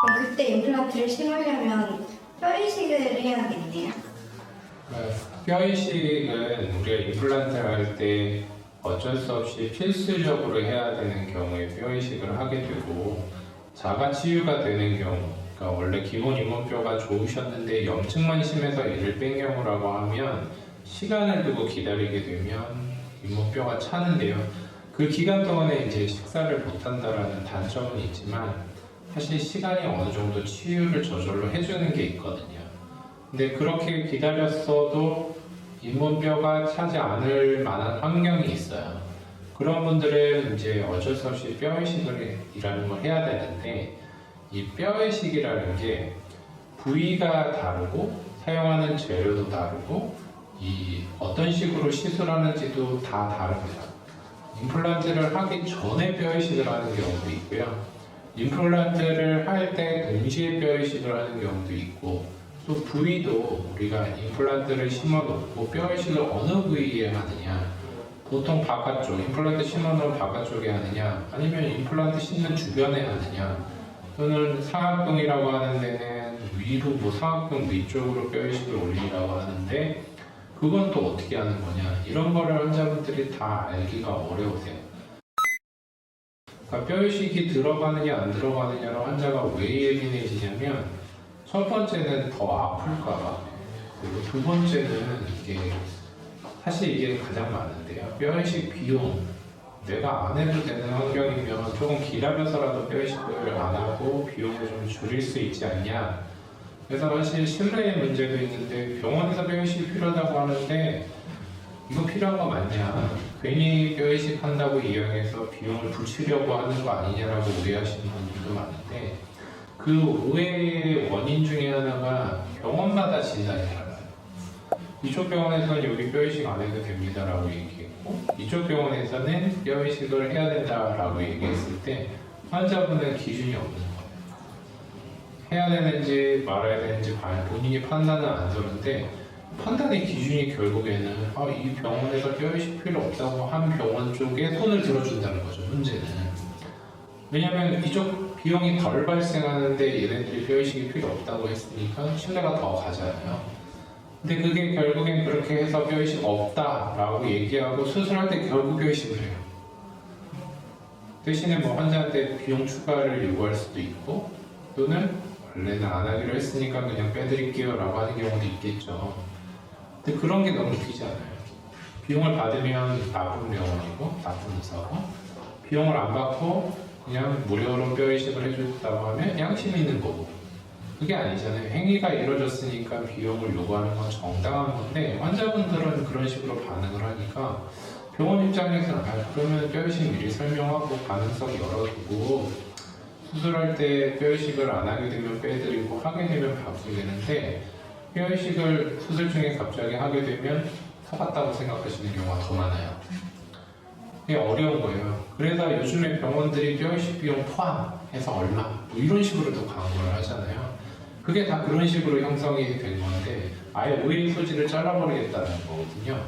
그럼 그때 임플란트를 심으려면 뼈 이식을 해야겠네요. 뼈 이식은 우리가 임플란트를 할 때 어쩔 수 없이 필수적으로 해야 되는 경우에 뼈 이식을 하게 되고, 자가 치유가 되는 경우, 그러니까 원래 기본 잇몸뼈가 좋으셨는데 염증만 심해서 이를 뺀 경우라고 하면 시간을 두고 기다리게 되면 잇몸뼈가 차는데요. 그 기간 동안에 이제 식사를 못한다라는 단점은 있지만 사실 시간이 어느 정도 치유를 저절로 해주는 게 있거든요. 근데 그렇게 기다렸어도 잇몸뼈가 차지 않을 만한 환경이 있어요. 그런 분들은 이제 어쩔 수 없이 뼈 이식이라는 걸 해야 되는데, 이 뼈 이식이라는 게 부위가 다르고 사용하는 재료도 다르고 이 어떤 식으로 시술하는지도 다 다릅니다. 임플란트를 하기 전에 뼈 이식을 하는 경우도 있고요. 임플란트를 할 때 동시에 뼈 이식을 하는 경우도 있고, 또 부위도 우리가 임플란트를 심어놓고 뼈 이식을 어느 부위에 하느냐, 보통 바깥쪽, 임플란트 심어놓은 바깥쪽에 하느냐, 아니면 임플란트 심는 주변에 하느냐, 또는 상악동이라고 하는 데는 위로, 상악동 위쪽으로 뼈 이식을 올리라고 하는데, 그건 또 어떻게 하는 거냐, 이런 거를 환자분들이 다 알기가 어려우세요. 그러니까 뼈 이식이 들어가느냐 안 들어가느냐로 환자가 왜 예민해지냐면, 첫 번째는 더 아플까봐, 그리고 두 번째는 사실 이게 가장 많은데요. 뼈 이식 비용, 내가 안 해도 되는 환경이면 조금 기다려서라도 뼈 이식을 안 하고 비용을 좀 줄일 수 있지 않냐. 그래서 사실 신뢰의 문제도 있는데, 병원에서 뼈 이식이 필요하다고 하는데 이거 필요한 거 맞냐, 괜히 뼈 이식 한다고 이용해서 비용을 붙이려고 하는 거 아니냐라고 오해하시는 분들도 많은데, 그 오해의 원인 중에 하나가 병원마다 진단이 달라요. 이쪽 병원에서는 여기 뼈 이식 안 해도 됩니다라고 얘기했고, 이쪽 병원에서는 뼈 이식을 해야 된다라고 얘기했을 때 환자분은 기준이 없는 거예요. 해야 되는지 말아야 되는지 본인이 판단은 안 서는데, 판단의 기준이 결국에는 이 병원에서 뼈 이식 필요 없다고 한 병원 쪽에 손을 들어준다는 거죠, 문제는. 왜냐면 이쪽 비용이 덜 발생하는데 얘네들이 뼈 이식이 필요 없다고 했으니까 신뢰가 더 가잖아요. 근데 그게 결국엔 그렇게 해서 뼈 이식 없다라고 얘기하고 수술할 때 결국 뼈 이식을 해요. 대신에 환자한테 비용 추가를 요구할 수도 있고, 또는 원래는 안 하기로 했으니까 그냥 빼드릴게요 라고 하는 경우도 있겠죠. 근데 그런 게 너무 웃기지 않아요? 비용을 받으면 나쁜 병원이고 나쁜 의사고, 비용을 안 받고 그냥 무료로 뼈 이식을 해줬다고 하면 양심 있는 거고, 그게 아니잖아요. 행위가 이루어졌으니까 비용을 요구하는 건 정당한 건데, 환자분들은 그런 식으로 반응을 하니까 병원 입장에서는 그러면 뼈 이식 미리 설명하고 가능성 열어두고 수술할 때 뼈 이식을 안 하게 되면 빼드리고 하게 되면 받게 되는데, 뼈 이식을 수술 중에 갑자기 하게 되면 속았다고 생각하시는 경우가 더 많아요. 그게 어려운 거예요. 그래서 요즘에 병원들이 뼈 이식 비용 포함해서 얼마 이런 식으로도 광고를 하잖아요. 그게 다 그런 식으로 형성이 된 건데, 아예 오해 소지를 잘라버리겠다는 거거든요.